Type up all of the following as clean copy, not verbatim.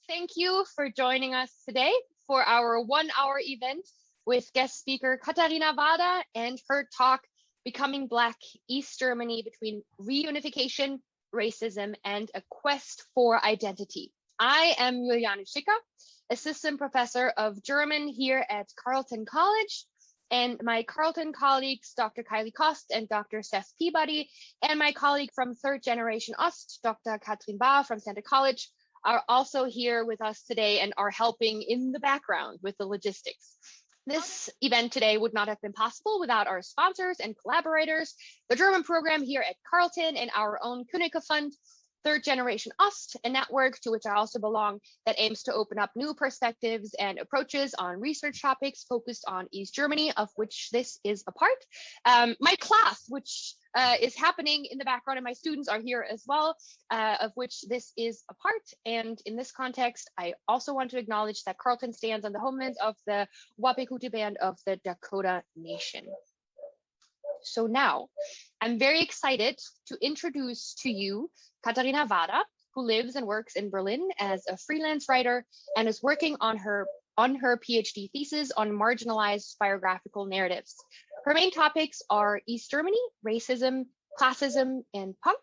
Thank you for joining us today for our 1-hour event with guest speaker Katharina Warda and her talk, Becoming Black, East Germany Between Reunification, Racism, and a Quest for Identity. I am Juliane Schicker, Assistant Professor of German here at Carleton College, and my Carleton colleagues, Dr. Kylie Kost and Dr. Seth Peabody, and my colleague from Third Generation Ost, Dr. Katrin Bahr from Santa College, are also here with us today and are helping in the background with the logistics. This event today would not have been possible without our sponsors and collaborators, the German program here at Carleton and our own Kunicke Fund, Third Generation Ost, a network to which I also belong that aims to open up new perspectives and approaches on research topics focused on East Germany, of which this is a part. My class, which is happening in the background, and my students are here as well, of which this is a part. And in this context, I also want to acknowledge that Carleton stands on the homeland of the Wapikuti band of the Dakota Nation. So now, I'm very excited to introduce to you Katharina Warda, who lives and works in Berlin as a freelance writer and is working on her PhD thesis on marginalized biographical narratives. Her main topics are East Germany, racism, classism, and punk.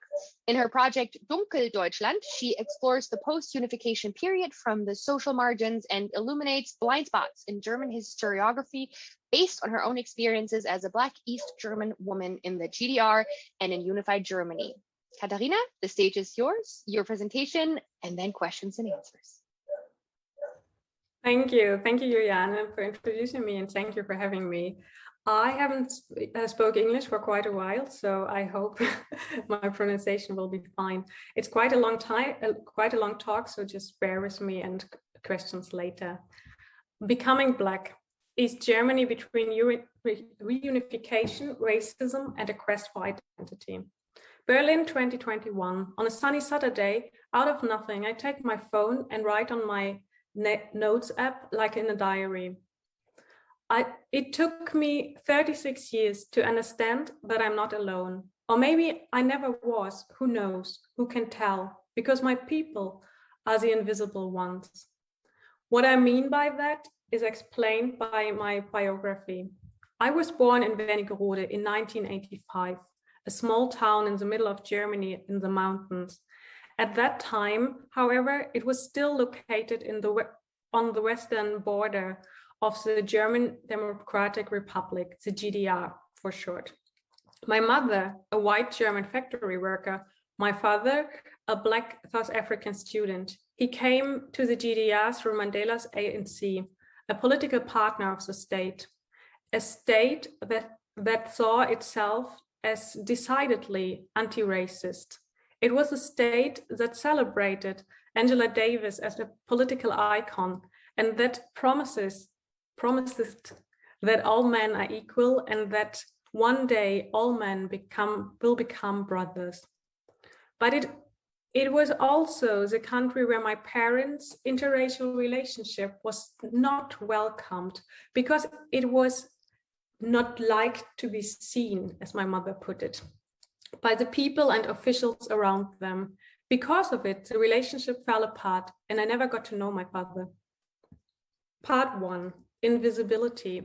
In her project Dunkeldeutschland, she explores the post-unification period from the social margins and illuminates blind spots in German historiography based on her own experiences as a Black East German woman in the GDR and in unified Germany. Katharina, the stage is yours, your presentation, and then questions and answers. Thank you, Juliane, for introducing me, and thank you for having me. I haven't spoke English for quite a while, so I hope my pronunciation will be fine. It's quite a long talk, so just bear with me and questions later. Becoming Black, East Germany between reunification, racism, and a quest for identity. Berlin 2021. On a sunny Saturday, out of nothing, I take my phone and write on my notes app like in a diary. It took me 36 years to understand that I'm not alone. Or maybe I never was, who knows, who can tell, because my people are the invisible ones. What I mean by that is explained by my biography. I was born in Wernigerode in 1985, a small town in the middle of Germany in the mountains. At that time, however, it was still located on the western border of the German Democratic Republic, the GDR for short. My mother, a white German factory worker, my father, a Black South African student. He came to the GDR through Mandela's ANC, a political partner of the state, a state that saw itself as decidedly anti-racist. It was a state that celebrated Angela Davis as a political icon and that promises that all men are equal and that one day all men will become brothers. But it was also the country where my parents' interracial relationship was not welcomed because it was not liked to be seen, as my mother put it, by the people and officials around them. Because of it, the relationship fell apart and I never got to know my father. Part 1, invisibility,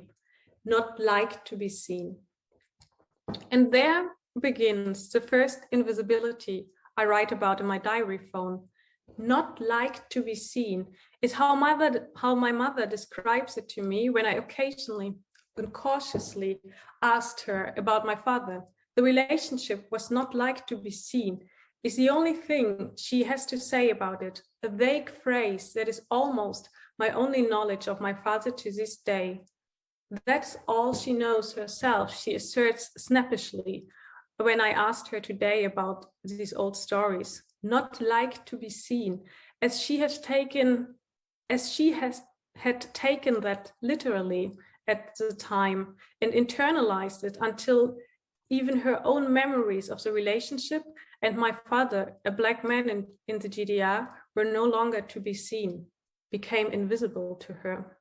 not liked to be seen. And there begins the first invisibility I write about in my diary phone. Not liked to be seen is how my mother describes it to me when I occasionally and cautiously asked her about my father. The relationship was not liked to be seen is the only thing she has to say about it, a vague phrase that is almost my only knowledge of my father to this day. That's all she knows herself, she asserts snappishly when I asked her today about these old stories. Not like to be seen, as she had taken that literally at the time and internalized it until even her own memories of the relationship and my father, a Black man in the GDR, were no longer to be seen, became invisible to her.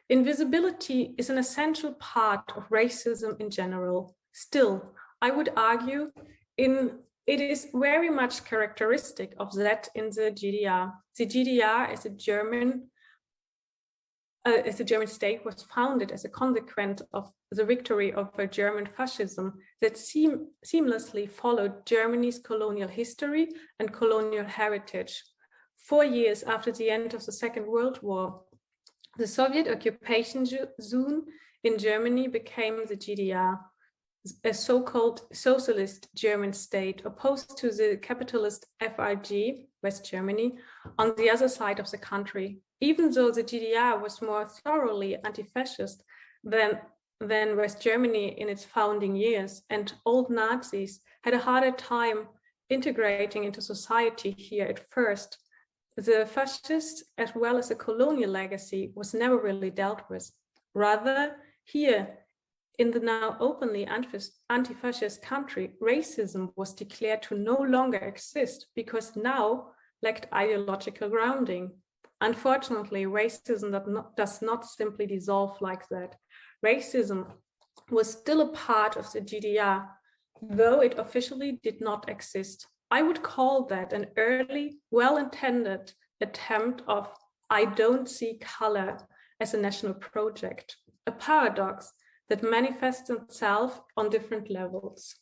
Invisibility is an essential part of racism in general. Still, I would argue, in It is very much characteristic of that in the GDR. The GDR as a German state was founded as a consequence of the victory over German fascism that seamlessly followed Germany's colonial history and colonial heritage. 4 years after the end of the Second World War, the Soviet occupation zone in Germany became the GDR, a so-called socialist German state opposed to the capitalist FRG, West Germany, on the other side of the country. Even though the GDR was more thoroughly anti-fascist than West Germany in its founding years, and old Nazis had a harder time integrating into society here at first, the fascist as well as the colonial legacy was never really dealt with. Rather, here, in the now openly anti-fascist country, racism was declared to no longer exist because now lacked ideological grounding. Unfortunately, racism does not simply dissolve like that. Racism was still a part of the GDR, though it officially did not exist. I would call that an early, well-intended attempt of I don't see color as a national project, a paradox that manifests itself on different levels.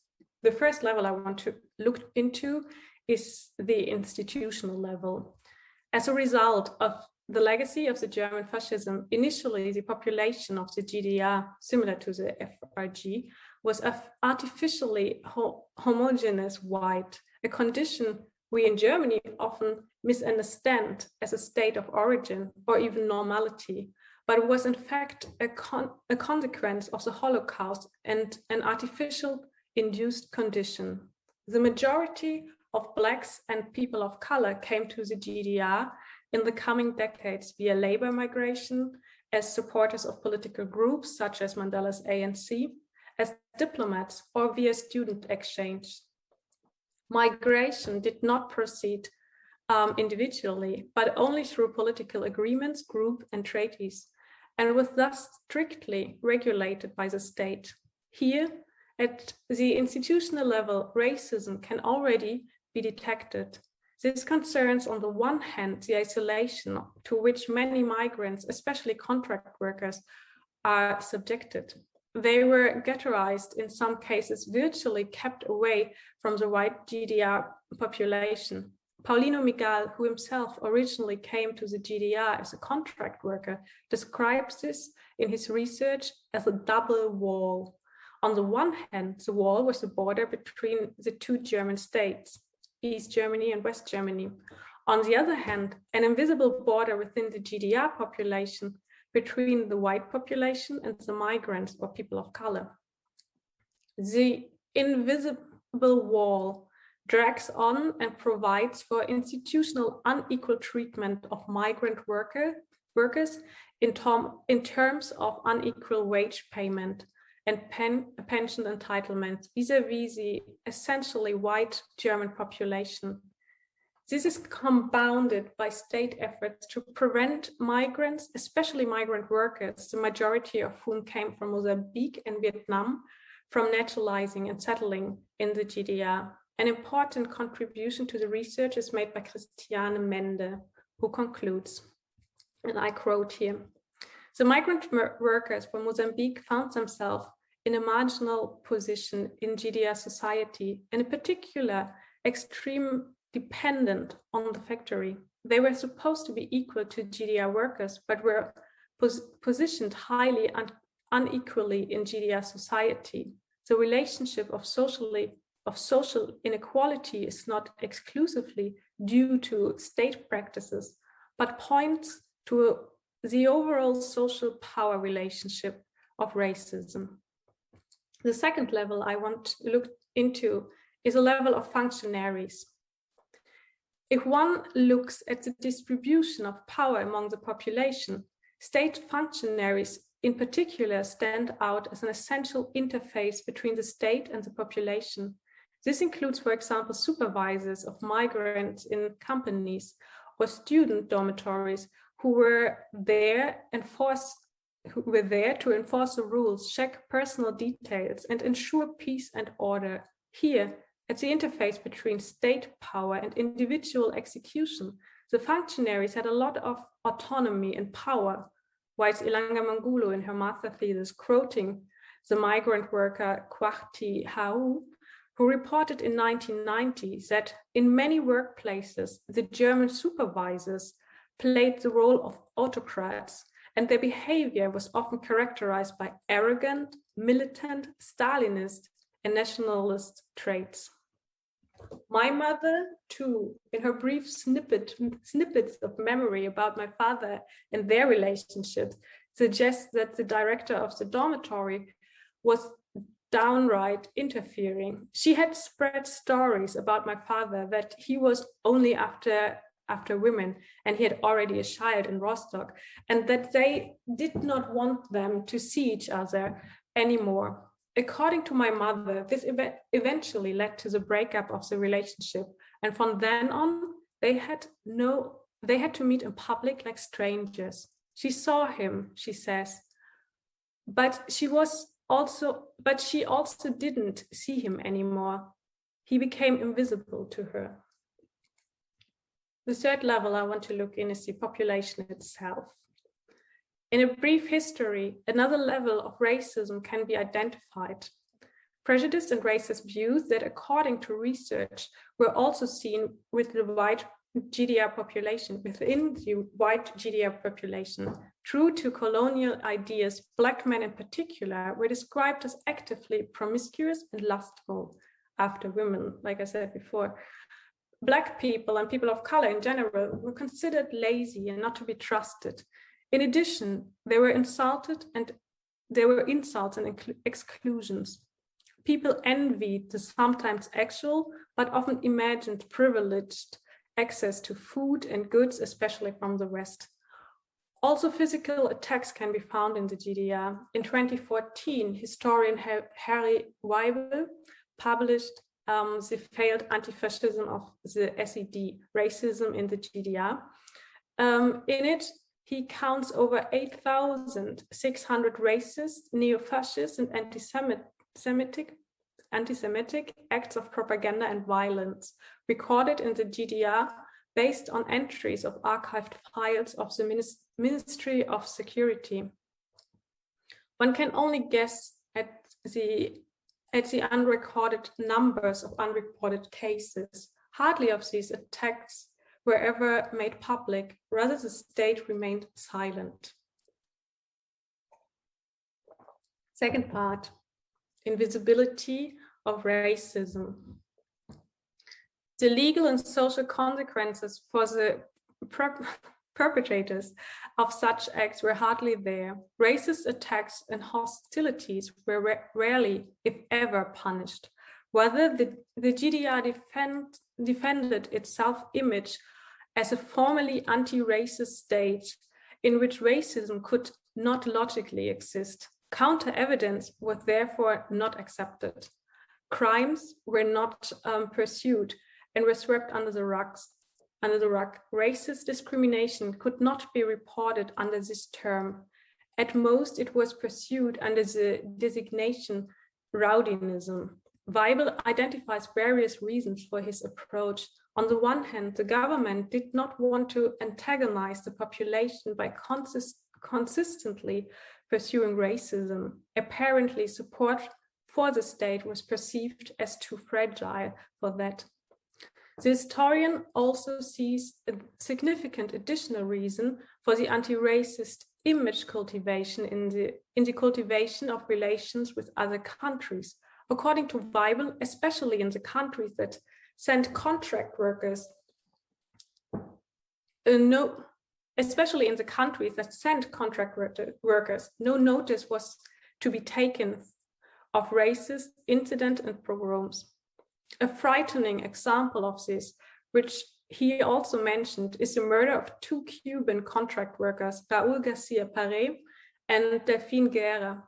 The first level I want to look into is the institutional level. As a result of the legacy of the German fascism, initially the population of the GDR, similar to the FRG, was artificially homogeneous white, a condition we in Germany often misunderstand as a state of origin or even normality, but it was in fact a consequence of the Holocaust and an artificial induced condition. The majority of Blacks and people of color came to the GDR in the coming decades via labor migration, as supporters of political groups such as Mandela's ANC, as diplomats, or via student exchange. Migration did not proceed individually, but only through political agreements, group and treaties, and was thus strictly regulated by the state. Here, at the institutional level, racism can already be detected. This concerns, on the one hand, the isolation to which many migrants, especially contract workers, are subjected. They were ghettoized, in some cases virtually kept away from the white GDR population. Paulino Migal, who himself originally came to the GDR as a contract worker, describes this in his research as a double wall. On the one hand, the wall was the border between the two German states, East Germany and West Germany. On the other hand, an invisible border within the GDR population between the white population and the migrants or people of color. The invisible wall drags on and provides for institutional unequal treatment of migrant workers in terms of unequal wage payment and pension entitlements vis-a-vis the essentially white German population. This is compounded by state efforts to prevent migrants, especially migrant workers, the majority of whom came from Mozambique and Vietnam, from naturalizing and settling in the GDR. An important contribution to the research is made by Christiane Mende, who concludes, and I quote here, "The migrant workers from Mozambique found themselves in a marginal position in GDR society, and in particular, extreme dependent on the factory. They were supposed to be equal to GDR workers, but were positioned highly unequally in GDR society. The relationship of social inequality is not exclusively due to state practices, but points to the overall social power relationship of racism." The second level I want to look into is a level of functionaries. If one looks at the distribution of power among the population, state functionaries in particular stand out as an essential interface between the state and the population. This includes, for example, supervisors of migrants in companies or student dormitories who were there to enforce the rules, check personal details, and ensure peace and order. Here, at the interface between state power and individual execution, the functionaries had a lot of autonomy and power, writes Ilanga Mangulo in her master thesis, quoting the migrant worker Kwahti Hau, who reported in 1990 that in many workplaces, the German supervisors played the role of autocrats, and their behavior was often characterized by arrogant, militant, Stalinist, and nationalist traits. My mother, too, in her brief snippets of memory about my father and their relationships, suggests that the director of the dormitory was downright interfering. She had spread stories about my father that he was only after women, and he had already a child in Rostock, and that they did not want them to see each other anymore. According to my mother, this eventually led to the breakup of the relationship, and from then on, they had to meet in public like strangers. She saw him, she says, but she also didn't see him anymore. He became invisible to her. The third level I want to look in is the population itself. In a brief history, another level of racism can be identified. Prejudiced and racist views that, according to research, were also seen with the white GDR population, within the white GDR population. True to colonial ideas, Black men in particular were described as actively promiscuous and lustful after women, like I said before. Black people and people of color in general were considered lazy and not to be trusted. In addition, there were insults and exclusions. People envied the sometimes actual, but often imagined privileged access to food and goods, especially from the West. Also, physical attacks can be found in the GDR. In 2014, historian Harry Weibel published the failed anti-fascism of the SED, Racism in the GDR. In it, he counts over 8,600 racist, neo-fascist, and anti-Semitic acts of propaganda and violence recorded in the GDR based on entries of archived files of the Ministry of Security. One can only guess at the unrecorded numbers of unreported cases. Hardly of these attacks were ever made public, rather the state remained silent. Second part, invisibility of racism. The legal and social consequences for the perpetrators of such acts were hardly there. Racist attacks and hostilities were rarely, if ever, punished. Rather, the GDR defended its self-image as a formally anti-racist state in which racism could not logically exist. Counter-evidence was therefore not accepted. Crimes were not pursued and were swept under the rug. Racist discrimination could not be reported under this term. At most, it was pursued under the designation rowdyism. Weibel identifies various reasons for his approach. On the one hand, the government did not want to antagonize the population by consistently pursuing racism. Apparently, support for the state was perceived as too fragile for that. The historian also sees a significant additional reason for the anti-racist image cultivation in the cultivation of relations with other countries. According to Weibel, especially in the countries that sent contract workers, no notice was to be taken of racist incidents and pogroms. A frightening example of this, which he also mentioned, is the murder of two Cuban contract workers, Raúl García Pared and Delphine Guerra.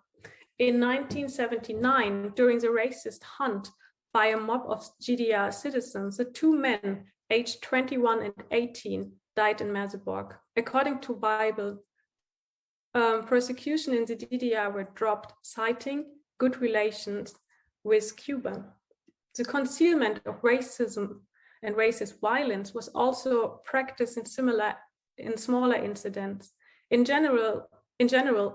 In 1979, during the racist hunt by a mob of GDR citizens, the two men, aged 21 and 18, died in Merseburg. According to Weibel, persecution in the DDR were dropped, citing good relations with Cuba. The concealment of racism and racist violence was also practiced in smaller incidents. In general,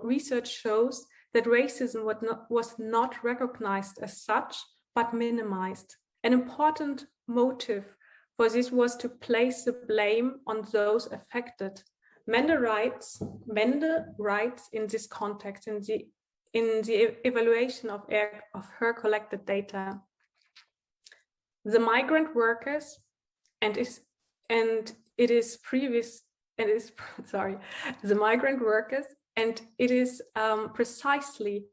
research shows that racism was not recognized as such, but minimized. An important motive for this was to place the blame on those affected. Mende writes in this context, in the evaluation of her collected data. The migrant workers the migrant workers, and it is precisely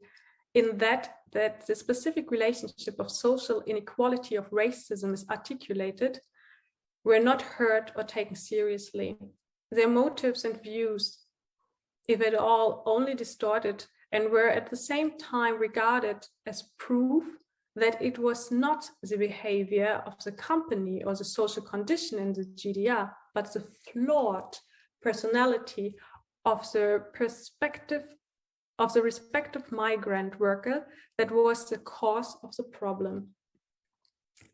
in that the specific relationship of social inequality of racism is articulated, were not heard or taken seriously. Their motives and views, if at all, only distorted, and were at the same time regarded as proof that it was not the behavior of the company or the social condition in the GDR, but the flawed personality of the respective migrant worker that was the cause of the problem.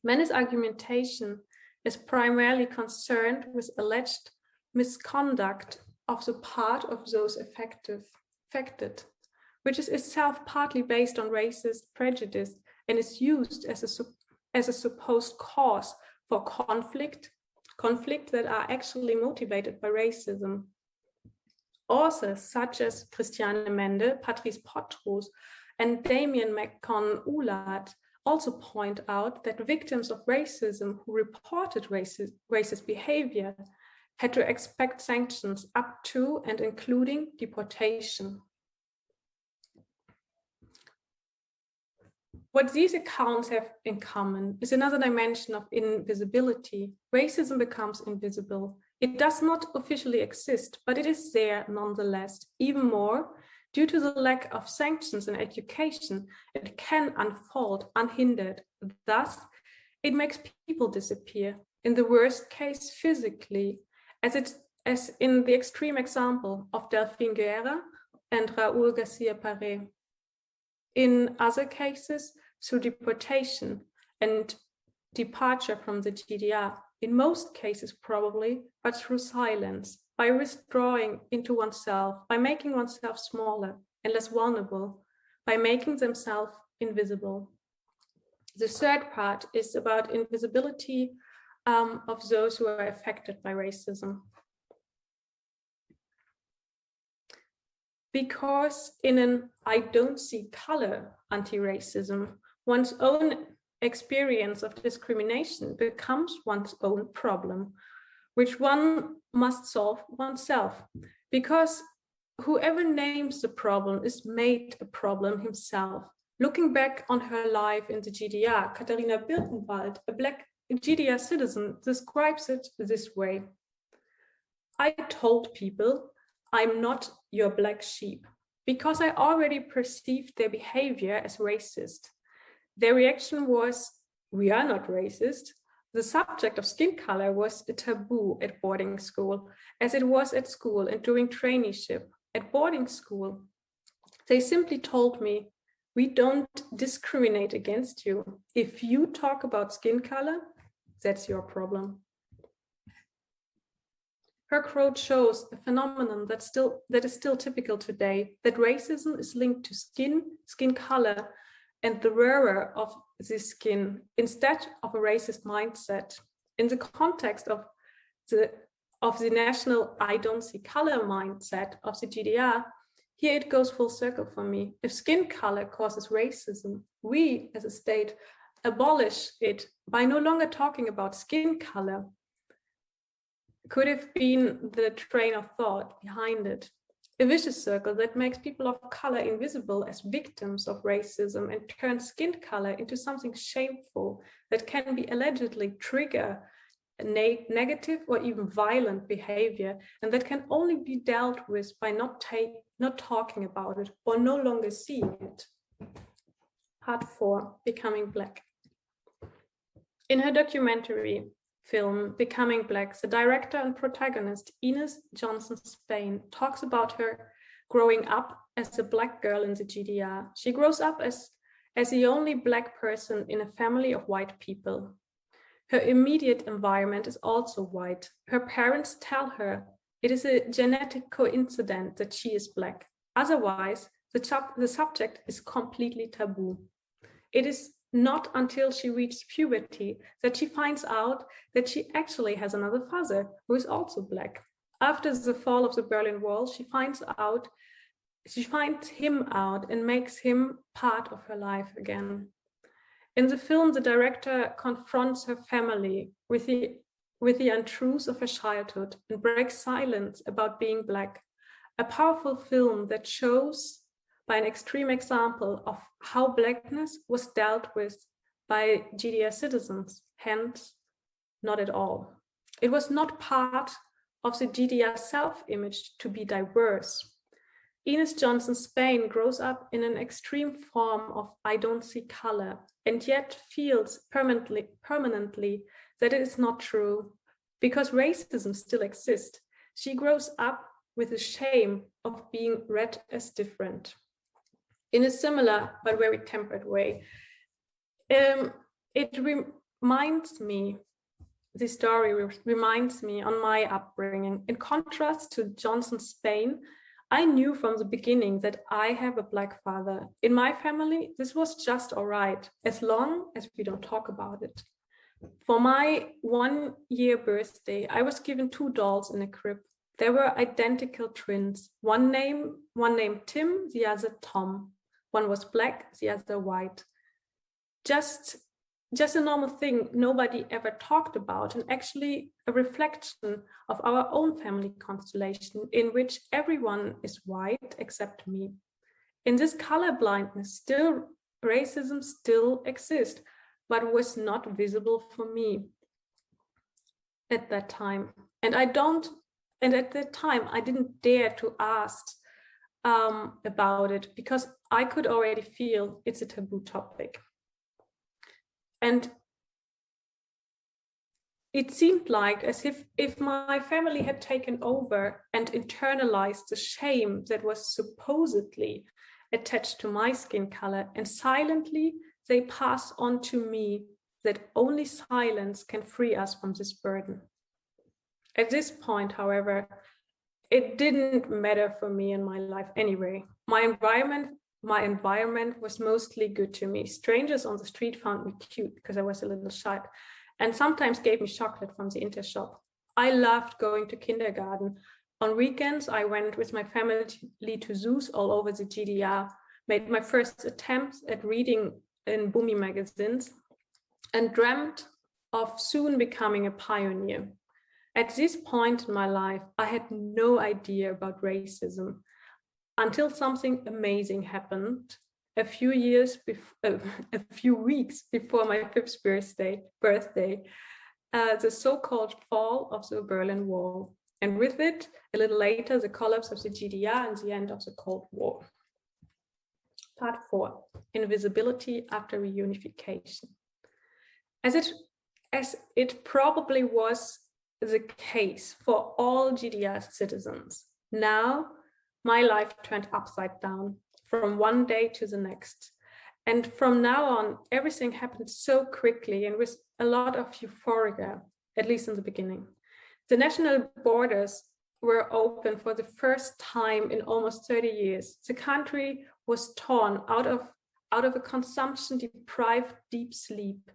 Mende's argumentation is primarily concerned with alleged misconduct of the part of those affected, which is itself partly based on racist prejudice and is used as a supposed cause for conflict that are actually motivated by racism. Authors such as Christiane Mende, Patrice Pottros, and Damien McCon-Ullard also point out that victims of racism who reported racist behavior had to expect sanctions up to and including deportation. What these accounts have in common is another dimension of invisibility. Racism becomes invisible. It does not officially exist, but it is there nonetheless. Even more, due to the lack of sanctions and education, it can unfold unhindered. Thus, it makes people disappear, in the worst case physically, as in the extreme example of Delphine Guerra and Raúl García Paredes. In other cases, through deportation and departure from the GDR. In most cases, probably, but through silence, by withdrawing into oneself, by making oneself smaller and less vulnerable, by making themselves invisible. The third part is about invisibility of those who are affected by racism. Because in an I don't see color anti-racism, one's own experience of discrimination becomes one's own problem, which one must solve oneself. Because whoever names the problem is made a problem himself. Looking back on her life in the GDR, Katharina Birkenwald, a Black GDR citizen, describes it this way. I told people, I'm not your black sheep, because I already perceived their behavior as racist. Their reaction was, we are not racist. The subject of skin color was a taboo at boarding school, as it was at school and during traineeship. At boarding school, they simply told me, we don't discriminate against you. If you talk about skin color, that's your problem. Her quote shows a phenomenon that is still typical today, that racism is linked to skin color, and the wearer of this skin instead of a racist mindset. In the context of the national I don't see color mindset of the GDR, here it goes full circle for me. If skin color causes racism, we as a state abolish it by no longer talking about skin color. Could have been the train of thought behind it. A vicious circle that makes people of color invisible as victims of racism and turns skin color into something shameful that can be allegedly trigger negative or even violent behavior, and that can only be dealt with by not talking about it or no longer seeing it. Part 4, Becoming Black. In her documentary film, Becoming Black, the director and protagonist, Ines Johnson-Spain, talks about her growing up as a Black girl in the GDR. She grows up as as the only Black person in a family of white people. Her immediate environment is also white. Her parents tell her it is a genetic coincidence that she is Black. Otherwise, the subject is completely taboo. It is not until she reaches puberty that she finds out that she actually has another father who is also Black. After the fall of the Berlin Wall, she finds him out and makes him part of her life again. In the film, the director confronts her family with the untruths of her childhood and breaks silence about being Black. A powerful film that shows by an extreme example of how Blackness was dealt with by GDR citizens, hence not at all. It was not part of the GDR self-image to be diverse. Ines Johnson Spain grows up in an extreme form of I don't see color, and yet feels permanently that it is not true, because racism still exists. She grows up with the shame of being read as different. In a similar but very tempered way, it reminds me, this story reminds me on my upbringing. In contrast to Johnson Spain, I knew from the beginning that I have a Black father. In my family, this was just all right, as long as we don't talk about it. For my 1-year birthday, I was given 2 dolls in a crib. They were identical twins. One named Tim, the other Tom. One was Black, the other white. Just a normal thing nobody ever talked about, and actually a reflection of our own family constellation in which everyone is white except me. In this color blindness, racism still exists, but was not visible for me at that time. And at that time, I didn't dare to ask about it because I could already feel it's a taboo topic. And it seemed like as if my family had taken over and internalized the shame that was supposedly attached to my skin color, and silently they pass on to me that only silence can free us from this burden. At this point, however, it didn't matter for me in my life anyway. My environment was mostly good to me. Strangers on the street found me cute because I was a little shy, and sometimes gave me chocolate from the intershop. I loved going to kindergarten. On weekends, I went with my family to zoos all over the GDR, made my first attempts at reading in Boomy magazines, and dreamt of soon becoming a pioneer. At this point in my life, I had no idea about racism until something amazing happened a few weeks before my 5th birthday, the so-called fall of the Berlin Wall. And with it, a little later, the collapse of the GDR and the end of the Cold War. Part 4, Invisibility after Reunification. As it probably was the case for all GDR citizens, now my life turned upside down from one day to the next. And from now on, everything happened so quickly and with a lot of euphoria, at least in the beginning. The national borders were open for the first time in almost 30 years. The country was torn out of a consumption-deprived deep sleep.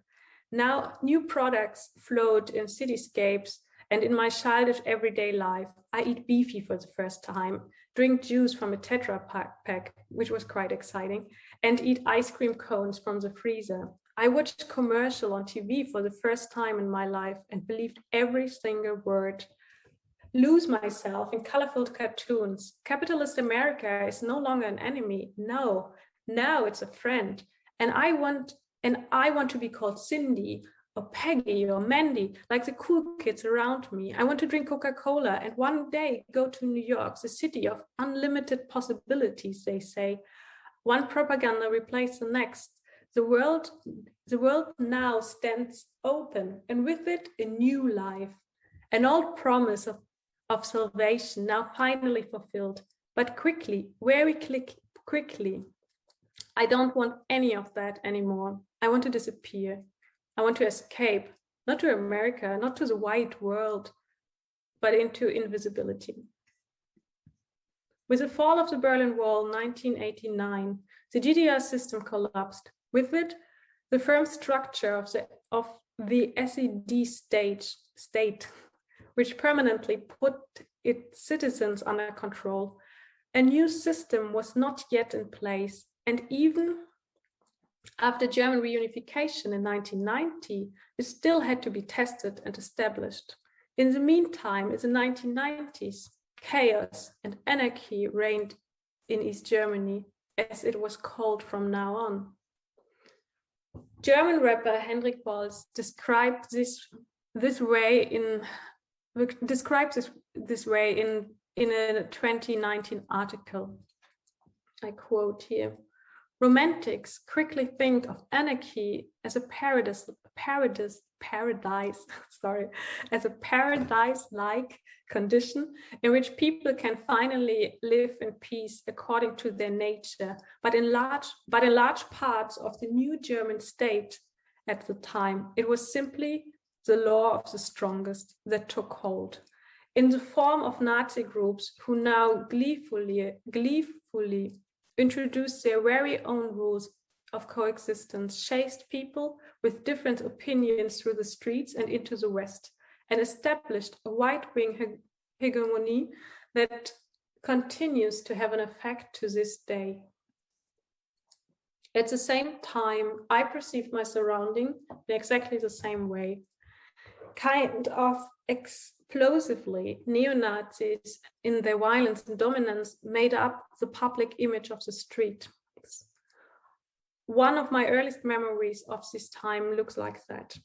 Now new products float in cityscapes, and in my childish everyday life, I eat beefy for the first time, drink juice from a Tetra pack, which was quite exciting, and eat ice cream cones from the freezer. I watched commercial on TV for the first time in my life and believed every single word. Lose myself in colorful cartoons. Capitalist America is no longer an enemy. No, now it's a friend. And I want to be called Cindy or Peggy or Mandy, like the cool kids around me. I want to drink Coca-Cola and one day go to New York, the city of unlimited possibilities, they say. One propaganda replaced the next. The world now stands open, and with it, a new life. An old promise of salvation now finally fulfilled, but quickly, very quickly. I don't want any of that anymore. I want to disappear. I want to escape, not to America, not to the white world, but into invisibility. With the fall of the Berlin Wall in 1989, the GDR system collapsed. With it, the firm structure of the SED state, which permanently put its citizens under control. A new system was not yet in place, and even after German reunification in 1990, it still had to be tested and established. In the meantime, in the 1990s, chaos and anarchy reigned in East Germany, as it was called from now on. German rapper Henrik Bolz described this way in a 2019 article. I quote here: "Romantics quickly think of anarchy as a paradise-like condition in which people can finally live in peace according to their nature. But in large parts of the new German state at the time, it was simply the law of the strongest that took hold, in the form of Nazi groups who now gleefully introduced their very own rules of coexistence, chased people with different opinions through the streets and into the West, and established a right-wing hegemony that continues to have an effect to this day. At the same time, I perceive my surrounding in exactly the same way. Kind of explosively, neo-Nazis in their violence and dominance made up the public image of the street. One of my earliest memories of this time looks like that.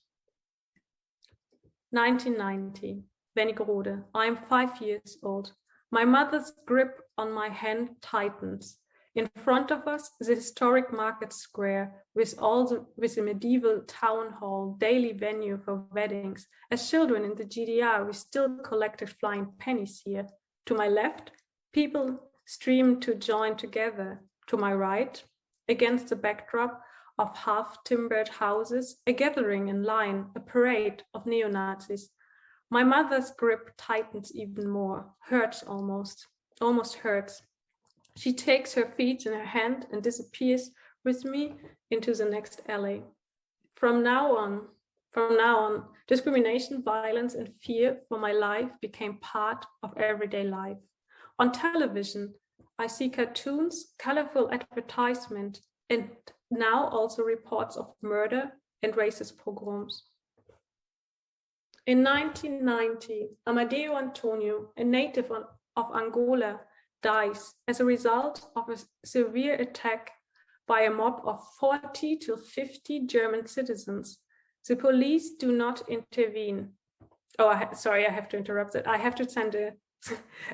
1990, Wernigerode. I'm 5 years old. My mother's grip on my hand tightens. In front of us, the historic market square with the medieval town hall, daily venue for weddings. As children in the GDR, we still collected flying pennies here. To my left, people streamed to join together. To my right, against the backdrop of half-timbered houses, a gathering in line, a parade of neo-Nazis. My mother's grip tightens even more, hurts almost hurts. She takes her feet in her hand and disappears with me into the next alley. From now on, discrimination, violence, and fear for my life became part of everyday life. On television, I see cartoons, colorful advertisement, and now also reports of murder and racist pogroms. In 1990, Amadeo Antonio, a native of Angola, dies as a result of a severe attack by a mob of 40 to 50 German citizens. The police do not intervene. Sorry, I have to interrupt that. I have to send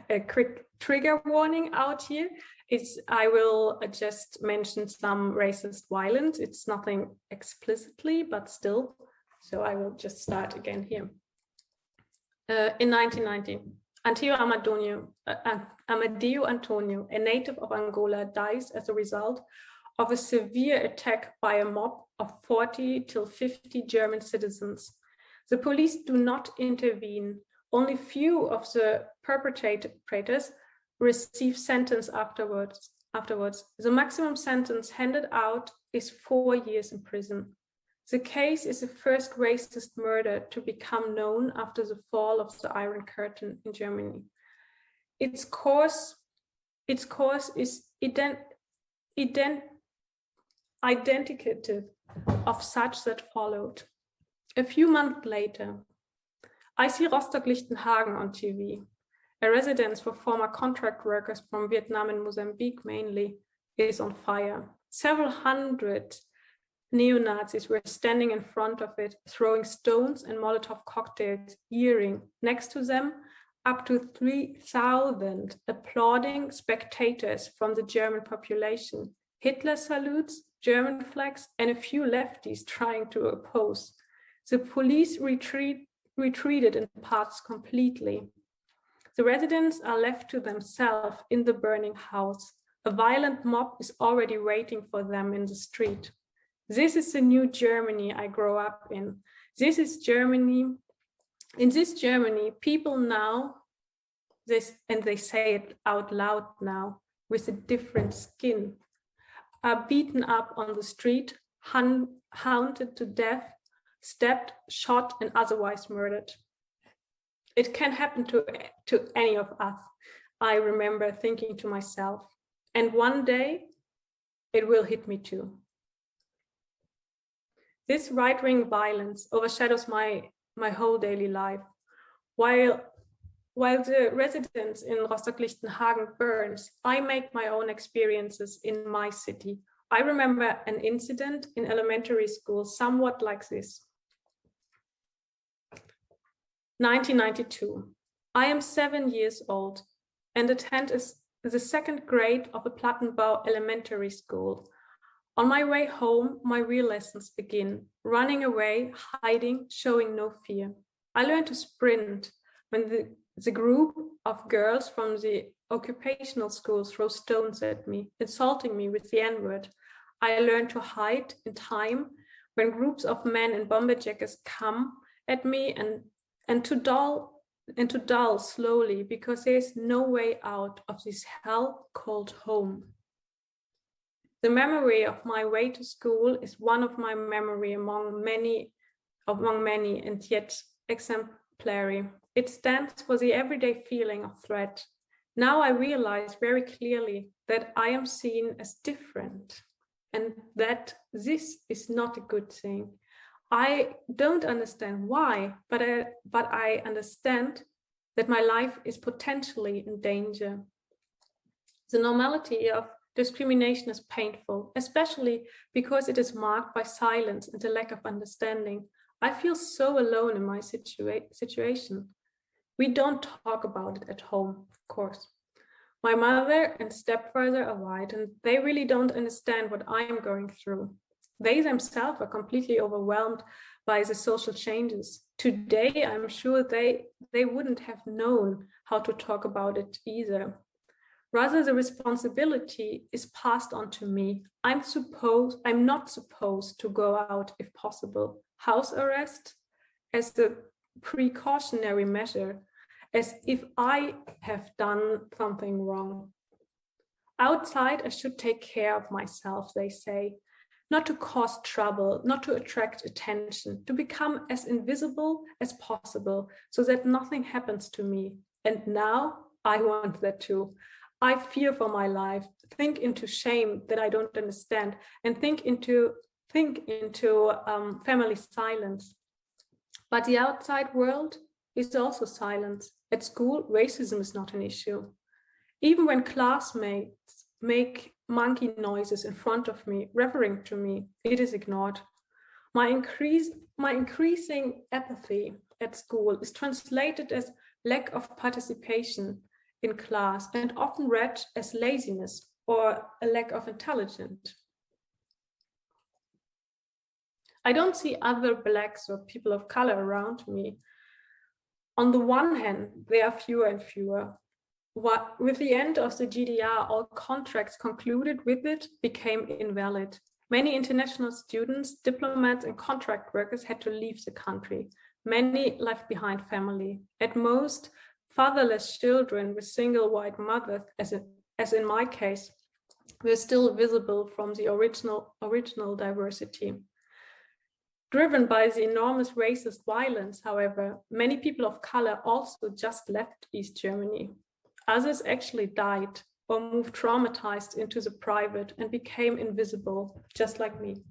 a quick trigger warning out here. I will just mention some racist violence. It's nothing explicitly, but still. So I will just start again here. In 1990, Amadeo Antonio, a native of Angola, dies as a result of a severe attack by a mob of 40 till 50 German citizens. The police do not intervene. Only few of the perpetrators receive sentence afterwards. The maximum sentence handed out is 4 years in prison. The case is the first racist murder to become known after the fall of the Iron Curtain in Germany. Its course is identicative of such that followed. A few months later, I see Rostock-Lichtenhagen on TV. A residence for former contract workers from Vietnam and Mozambique mainly is on fire. Several hundred neo-Nazis were standing in front of it, throwing stones and Molotov cocktails, jeering. Next to them, up to 3,000 applauding spectators from the German population. Hitler salutes, German flags, and a few lefties trying to oppose. The police retreated in parts completely. The residents are left to themselves in the burning house. A violent mob is already waiting for them in the street. This is the new Germany I grow up in. This is Germany. In this Germany, people now, and they say it out loud now, with a different skin, are beaten up on the street, hounded to death, stabbed, shot, and otherwise murdered. It can happen to any of us, I remember thinking to myself. And one day, it will hit me too. This right-wing violence overshadows my whole daily life. While the residence in Rostock-Lichtenhagen burns, I make my own experiences in my city. I remember an incident in elementary school somewhat like this. 1992. I am 7 years old and attend the second grade of a Plattenbau elementary school. On my way home, my real lessons begin, running away, hiding, showing no fear. I learn to sprint when the group of girls from the occupational school throw stones at me, insulting me with the N-word. I learn to hide in time when groups of men in bomber jackets come at me and to dull slowly because there is no way out of this hell called home. The memory of my way to school is one of my memory among many, and yet exemplary. It stands for the everyday feeling of threat. Now I realize very clearly that I am seen as different and that this is not a good thing. I don't understand why, but I understand that my life is potentially in danger. The normality of discrimination is painful, especially because it is marked by silence and a lack of understanding. I feel so alone in my situation. We don't talk about it at home, of course. My mother and stepfather are white, and they really don't understand what I'm going through. They themselves are completely overwhelmed by the social changes. Today, I'm sure they wouldn't have known how to talk about it either. Rather, the responsibility is passed on to me. I'm not supposed to go out if possible. House arrest as the precautionary measure, as if I have done something wrong. Outside, I should take care of myself, they say, not to cause trouble, not to attract attention, to become as invisible as possible so that nothing happens to me. And now I want that too. I fear for my life, think into shame that I don't understand, and think into family silence. But the outside world is also silence. At school, racism is not an issue. Even when classmates make monkey noises in front of me, referring to me, it is ignored. My increasing apathy at school is translated as lack of participation in class and often read as laziness or a lack of intelligence. I don't see other Blacks or people of color around me. On the one hand, there are fewer and fewer. With the end of the GDR, all contracts concluded with it became invalid. Many international students, diplomats, and contract workers had to leave the country. Many left behind family. At most, fatherless children with single white mothers, as in my case, were still visible from the original diversity. Driven by the enormous racist violence, however, many people of color also just left East Germany. Others actually died or moved traumatized into the private and became invisible, just like me.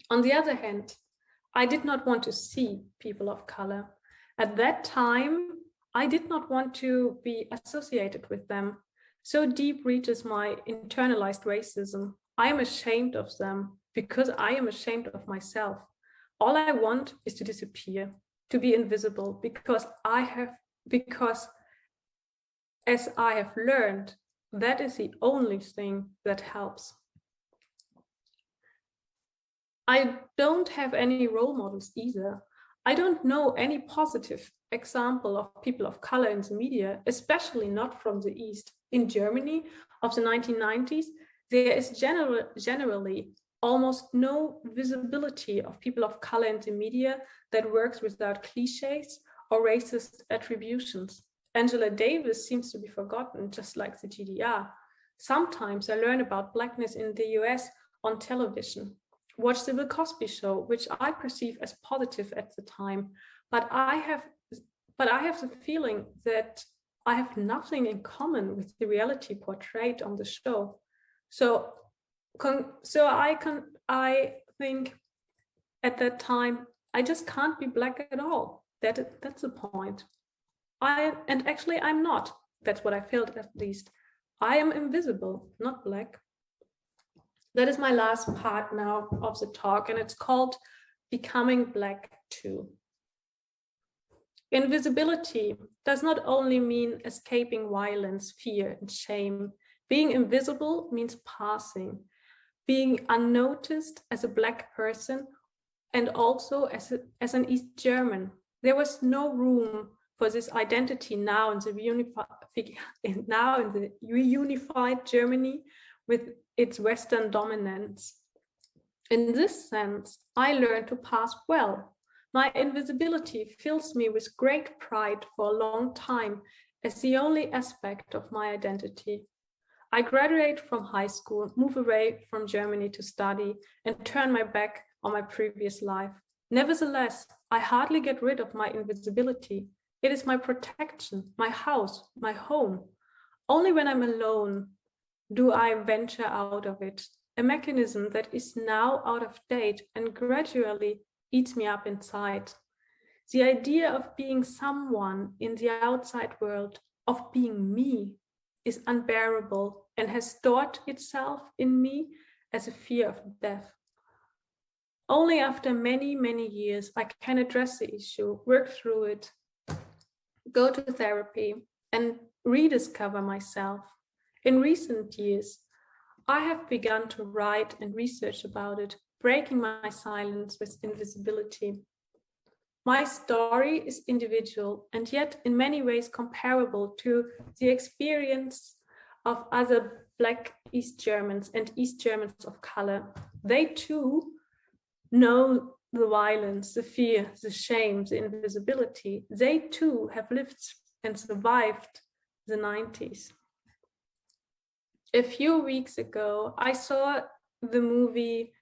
On the other hand, I did not want to see people of color. At that time, I did not want to be associated with them. So deep reaches my internalized racism. I am ashamed of them because I am ashamed of myself. All I want is to disappear, to be invisible, because as I have learned, that is the only thing that helps. I don't have any role models either. I don't know any positive example of people of color in the media, especially not from the East. In Germany of the 1990s, there is generally almost no visibility of people of color in the media that works without cliches or racist attributions. Angela Davis seems to be forgotten, just like the GDR. Sometimes I learn about Blackness in the US on television. Watch the Bill Cosby Show, which I perceive as positive at the time, but I have the feeling that I have nothing in common with the reality portrayed on the show. So I think at that time I just can't be Black at all. That's the point. And actually I'm not. That's what I felt, at least. I am invisible, not Black. That is my last part now of the talk, and it's called Becoming Black Too. Invisibility does not only mean escaping violence, fear, and shame. Being invisible means passing, being unnoticed as a Black person, and also as an East German. There was no room for this identity now in the reunified Germany with its Western dominance. In this sense, I learned to pass well. My invisibility fills me with great pride for a long time as the only aspect of my identity. I graduate from high school, move away from Germany to study, and turn my back on my previous life. Nevertheless, I hardly get rid of my invisibility. It is my protection, my house, my home. Only when I'm alone do I venture out of it, a mechanism that is now out of date and gradually eats me up inside. The idea of being someone in the outside world, of being me, is unbearable and has stored itself in me as a fear of death. Only after many, many years, I can address the issue, work through it, go to therapy, and rediscover myself. In recent years, I have begun to write and research about it, breaking my silence with invisibility. My story is individual and yet in many ways comparable to the experience of other Black East Germans and East Germans of color. They too know the violence, the fear, the shame, the invisibility. They too have lived and survived the 90s. A few weeks ago, I saw the movie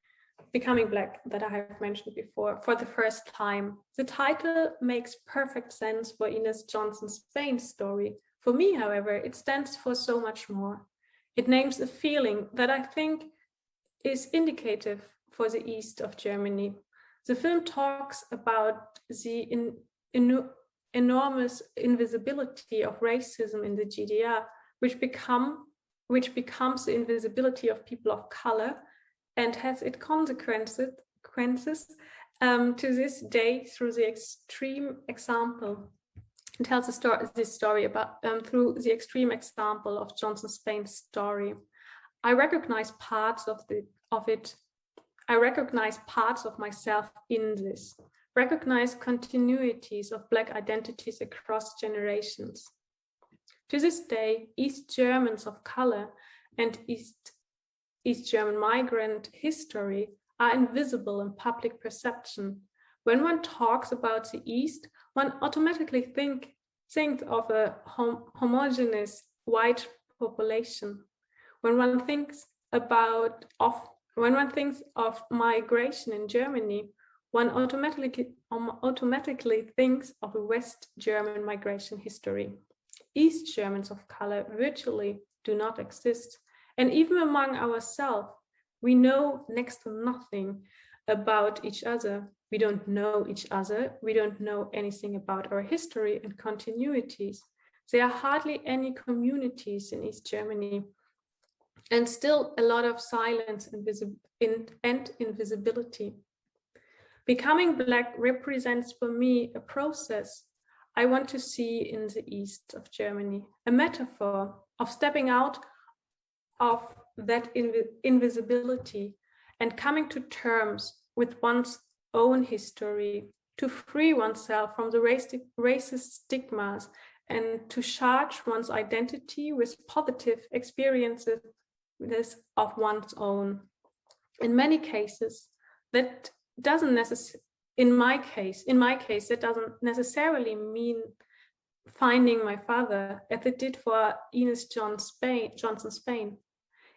Becoming Black that I have mentioned before for the first time. The title makes perfect sense for Ines Johnson's Spain story. For me, however, it stands for so much more. It names a feeling that I think is indicative for the east of Germany. The film talks about the enormous invisibility of racism in the GDR, which becomes the invisibility of people of color and has its consequences to this day through the extreme example. It tells this story about through the extreme example of Johnson's Spain story. I recognize parts of it. I recognize parts of myself in this. Recognize continuities of Black identities across generations. To this day, East Germans of color and East German migrant history are invisible in public perception. When one talks about the East, one automatically thinks of a homogeneous white population. When one thinks of migration in Germany, one automatically thinks of a West German migration history. East Germans of color virtually do not exist. And even among ourselves, we know next to nothing about each other. We don't know each other. We don't know anything about our history and continuities. There are hardly any communities in East Germany, and still a lot of silence and invisibility. Becoming Black represents for me a process I want to see in the east of Germany, a metaphor of stepping out of that invisibility and coming to terms with one's own history to free oneself from the racist stigmas, and to charge one's identity with positive experiences of one's own. In many cases, that doesn't necessarily, in my case, that doesn't necessarily mean finding my father, as it did for Ines Johnson Spain.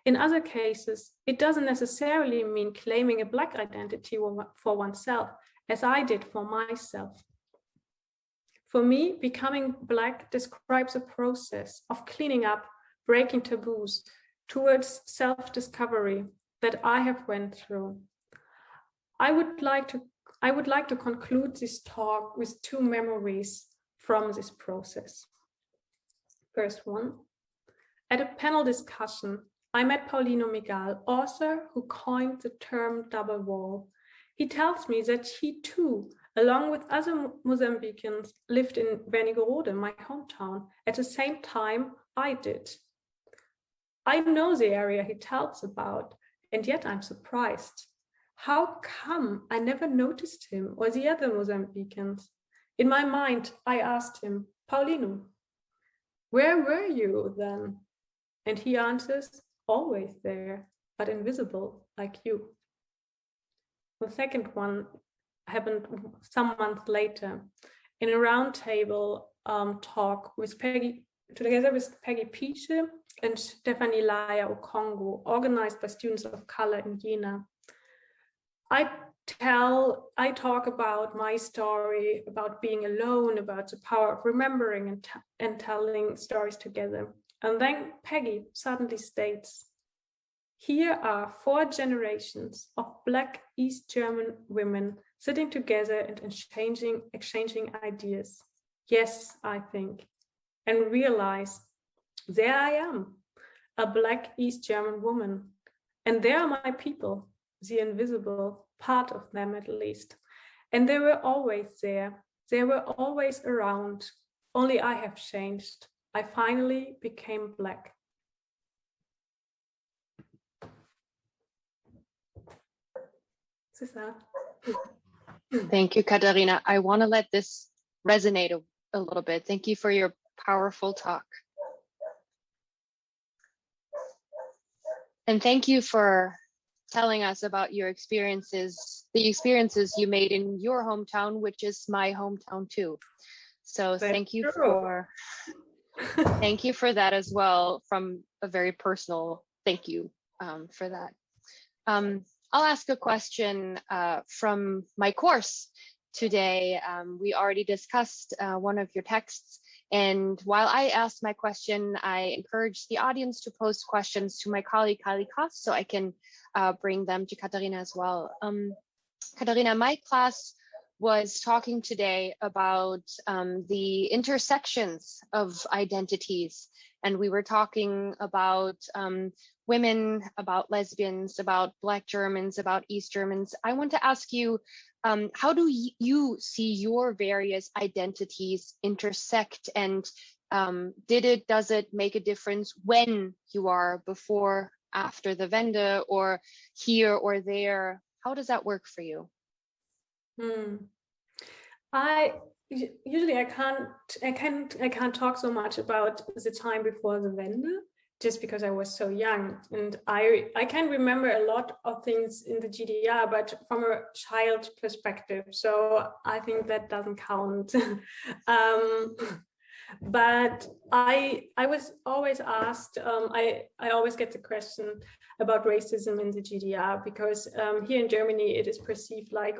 In other cases, it doesn't necessarily mean claiming a Black identity for oneself, as I did for myself. For me, becoming Black describes a process of cleaning up, breaking taboos towards self-discovery that I have went through. I would like to conclude this talk with two memories from this process. First one, at a panel discussion, I met Paulino Migal, author who coined the term double wall. He tells me that he too, along with other Mozambicans, lived in Wernigerode, my hometown, at the same time I did. I know the area he tells about, and yet I'm surprised. How come I never noticed him or the other Mozambicans? In my mind, I asked him, Paulino, where were you then? And he answers, always there, but invisible like you. The second one happened some months later in a roundtable talk with together with Peggy Piche and Stephanie Laya Okongo, organized by students of color in Jena. I talk about my story, about being alone, about the power of remembering and telling stories together. And then Peggy suddenly states, here are 4 generations of Black East German women sitting together and exchanging ideas. Yes, I think, and realize there I am, a Black East German woman. And there are my people, the invisible, part of them at least. And they were always there. They were always around. Only I have changed. I finally became Black. Thank you, Katharina. I want to let this resonate a little bit. Thank you for your powerful talk. And thank you for telling us about your experiences, the experiences you made in your hometown, which is my hometown too. So thank you for that as well, from a very personal thank you for that. I'll ask a question from my course today. We already discussed one of your texts, and while I asked my question, I encouraged the audience to post questions to my colleague Kali Kass, so I can bring them to Katharina as well. Katharina, my class was talking today about the intersections of identities, and we were talking about women, about lesbians, about Black Germans, about East Germans. I want to ask you, how do you see your various identities intersect, and does it make a difference when you are before, after the Wende, or here or there? How does that work for you? I can't talk so much about the time before the Wende, just because I was so young, and I can remember a lot of things in the GDR, but from a child perspective, so I think that doesn't count. But I was always asked, I always get the question about racism in the GDR, because here in Germany it is perceived like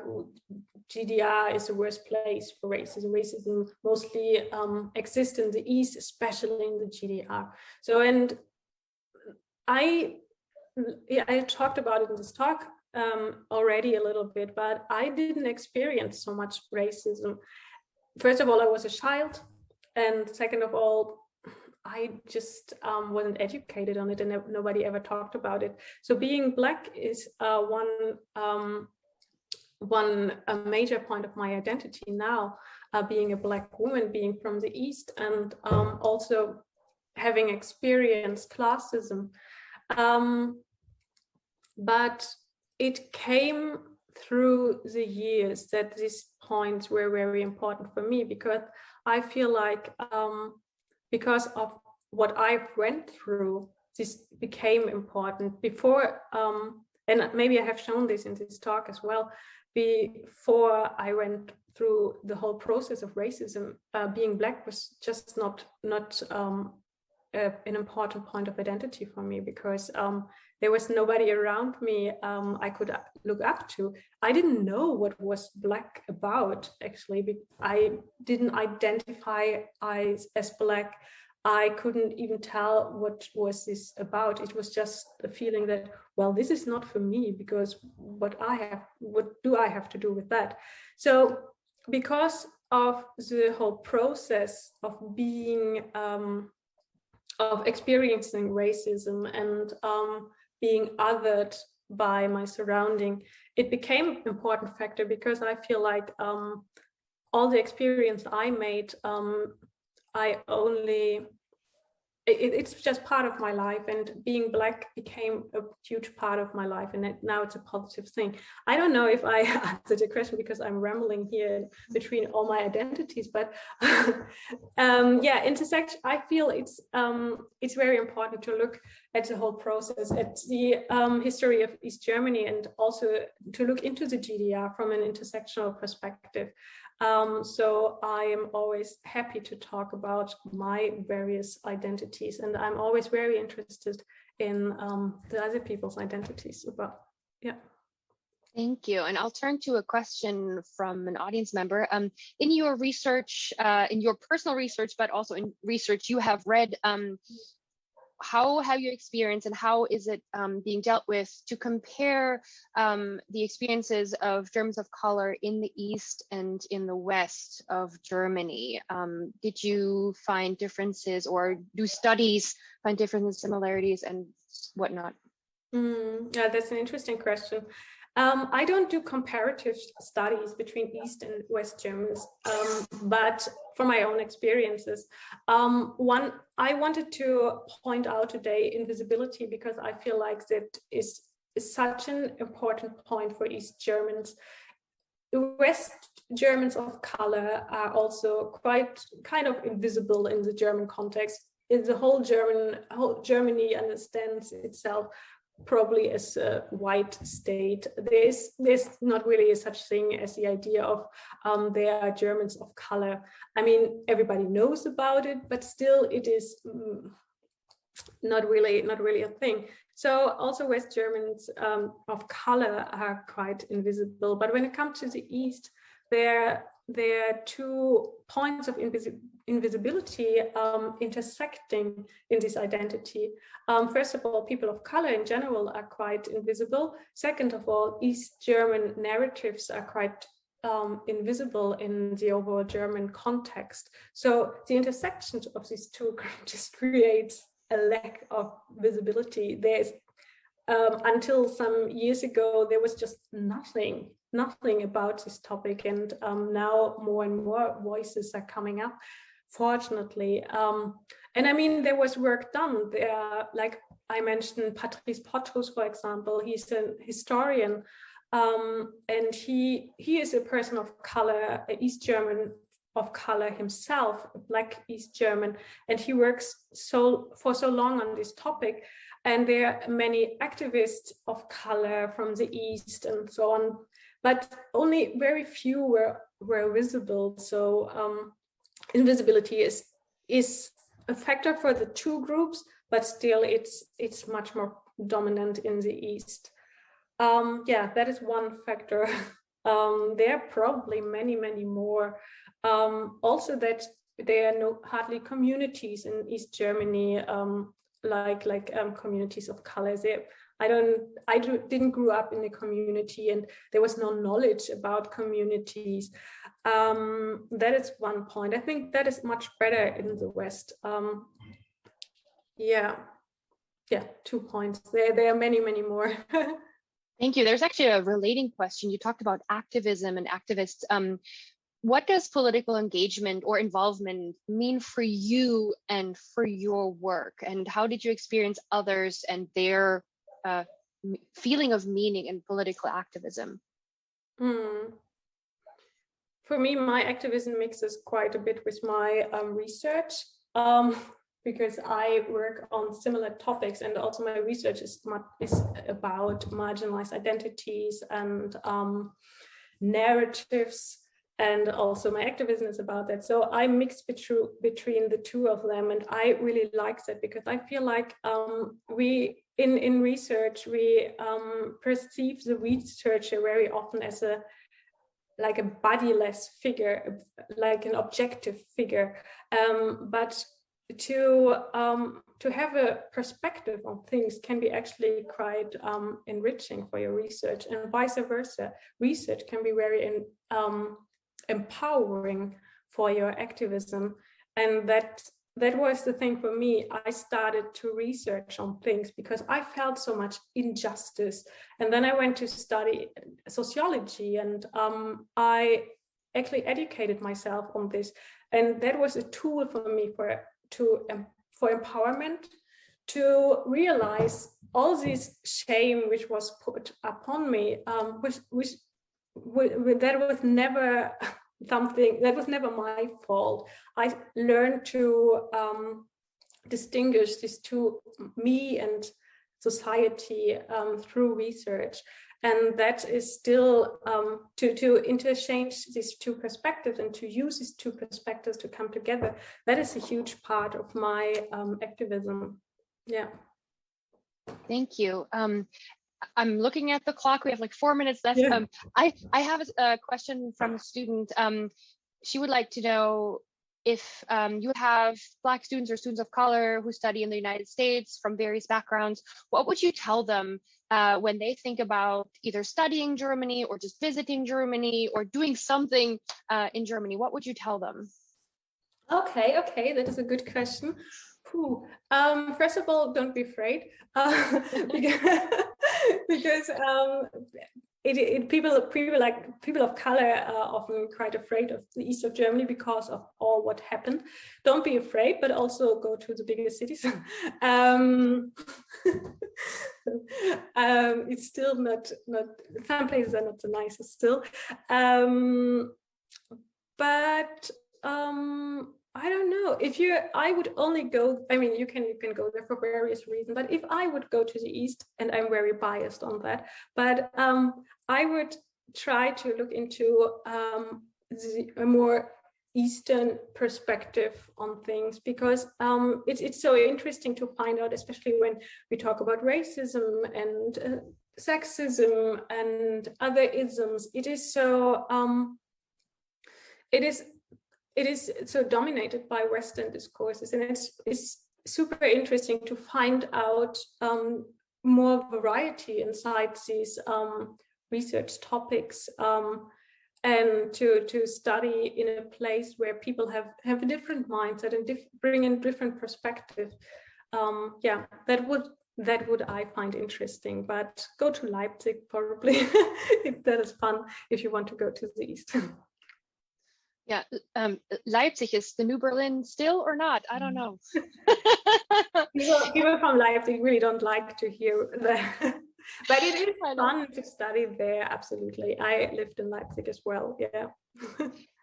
GDR is the worst place for racism. Racism mostly exists in the East, especially in the GDR. So, and I talked about it in this talk already a little bit, but I didn't experience so much racism. First of all, I was a child. And second of all, I just wasn't educated on it, and nobody ever talked about it. So being Black is one major point of my identity now, being a Black woman, being from the East, and also having experienced classism. But it came through the years that this points were very important for me, because I feel like because of what I've went through, this became important before, and maybe I have shown this in this talk as well. Before I went through the whole process of racism, being Black was just not an important point of identity for me, because there was nobody around me I could look up to. I didn't know what was Black about, actually. I didn't identify as Black. I couldn't even tell what was this about. It was just a feeling that, well, this is not for me, because what do I have to do with that? So because of the whole process of being of experiencing racism and being othered by my surrounding, it became an important factor, because I feel like all the experience I made, it's just part of my life, and being Black became a huge part of my life, and now it's a positive thing. I don't know if I answered the question, because I'm rambling here between all my identities, but yeah, intersection, I feel it's very important to look at the whole process, at the history of East Germany, and also to look into the GDR from an intersectional perspective. So I am always happy to talk about my various identities, and I'm always very interested in the other people's identities. Thank you. And I'll turn to a question from an audience member. In your research, in your personal research, but also in research you have read, how have you experienced, and how is it being dealt with, to compare the experiences of Germans of color in the East and in the West of Germany? Did you find differences, or do studies find differences, similarities, and whatnot? Yeah, that's an interesting question. I don't do comparative studies between East and West Germans, but from my own experiences, one I wanted to point out today, invisibility, because I feel like that is such an important point for East Germans. West Germans of color are also quite kind of invisible in the German context. In the whole Germany understands itself probably as a white state. There's not really such thing as the idea of there are Germans of color. I mean, everybody knows about it, but still it is not really a thing. So also West Germans of color are quite invisible. But when it comes to the East, there are 2 points of invisibility intersecting in this identity. First of all, people of color in general are quite invisible. Second of all, East German narratives are quite invisible in the overall German context. So the intersections of these 2 just creates a lack of visibility. There's until some years ago, there was just nothing about this topic, and now more and more voices are coming up, fortunately. And I mean, there was work done there, like I mentioned Patrice Potrus, for example. He's a historian, and he is a person of color, an East German of color himself, a Black East German, and he works for so long on this topic. And there are many activists of color from the East and so on, but only very few were visible. So invisibility is a factor for the 2 groups, but still it's much more dominant in the East. Yeah, that is one factor. There are probably many more. Also that there are hardly communities in East Germany, like communities of colors. I didn't grow up in a community, and there was no knowledge about communities. That is one point. I think that is much better in the West. Yeah, 2 points. There are many more. Thank you. There's actually a relating question. You talked about activism and activists. What does political engagement or involvement mean for you and for your work? And how did you experience others and their feeling of meaning in political activism? For for me, my activism mixes quite a bit with my research, because I work on similar topics, and also my research is about marginalized identities and narratives, and also my activism is about that. So I mix between the two of them, and I really like that, because I feel like we in research we perceive the researcher very often as a bodiless figure, like an objective figure, but to have a perspective on things can be actually quite enriching for your research, and vice versa. Research can be very empowering for your activism, and that was the thing for me. I started to research on things because I felt so much injustice, and then I went to study sociology, and I actually educated myself on this, and that was a tool for me for empowerment, to realize all this shame which was put upon me, which that was never something, that was never my fault. I learned to distinguish these two, me and society, through research. And that is still to interchange these two perspectives and to use these two perspectives to come together. That is a huge part of my activism. Yeah. Thank you. I'm looking at the clock. We have like 4 minutes left. Yeah. I have a question from a student. She would like to know if you have Black students or students of color who study in the United States from various backgrounds. What would you tell them when they think about either studying Germany or just visiting Germany or doing something in Germany? What would you tell them? Okay, that is a good question. First of all, don't be afraid, because people of color are often quite afraid of the east of Germany because of all what happened. Don't be afraid, but also go to the bigger cities. It's still not some places are not the nicest still, but I don't know. I would only go, I mean, you can go there for various reasons, but if I would go to the East, and I'm very biased on that, but I would try to look into a more Eastern perspective on things, because it's so interesting to find out, especially when we talk about racism and sexism and other isms. It is so it is so dominated by Western discourses, and it's super interesting to find out more variety inside these research topics, and to study in a place where people have a different mindset and bring in different perspectives. Yeah, that would I find interesting. But go to Leipzig probably if that is fun, if you want to go to the East. Yeah, Leipzig is the new Berlin still or not? I don't know. People from Leipzig really don't like to hear that. But it is fun to study there, absolutely. I lived in Leipzig as well, yeah.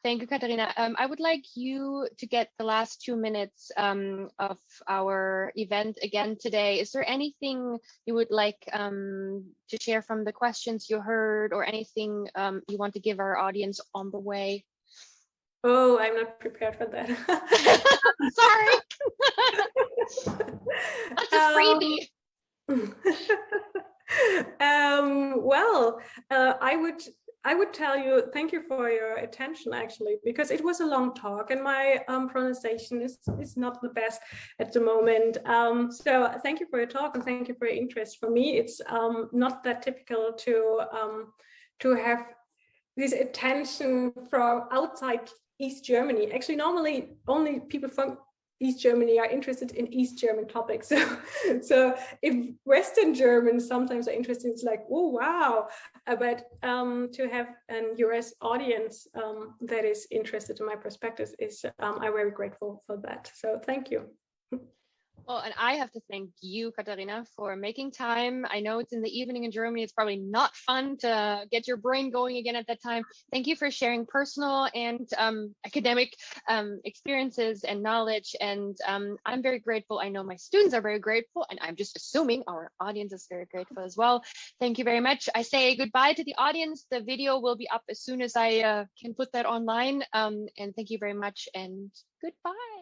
Thank you, Katharina. I would like you to get the last 2 minutes of our event again today. Is there anything you would like to share from the questions you heard, or anything you want to give our audience on the way? Oh, I'm not prepared for that. Sorry. That's a freebie. Well, I would tell you, thank you for your attention, actually, because it was a long talk, and my pronunciation is not the best at the moment. So thank you for your talk, and thank you for your interest. For me, it's not that typical to have this attention from outside East Germany. Actually, normally only people from East Germany are interested in East German topics. So if Western Germans sometimes are interested, it's like, oh, wow. But to have an US audience that is interested in my perspectives is, I'm very grateful for that. So thank you. Well, and I have to thank you, Katharina, for making time. I know it's in the evening in Germany. It's probably not fun to get your brain going again at that time. Thank you for sharing personal and academic experiences and knowledge. And I'm very grateful. I know my students are very grateful, and I'm just assuming our audience is very grateful as well. Thank you very much. I say goodbye to the audience. The video will be up as soon as I can put that online. And thank you very much, and goodbye.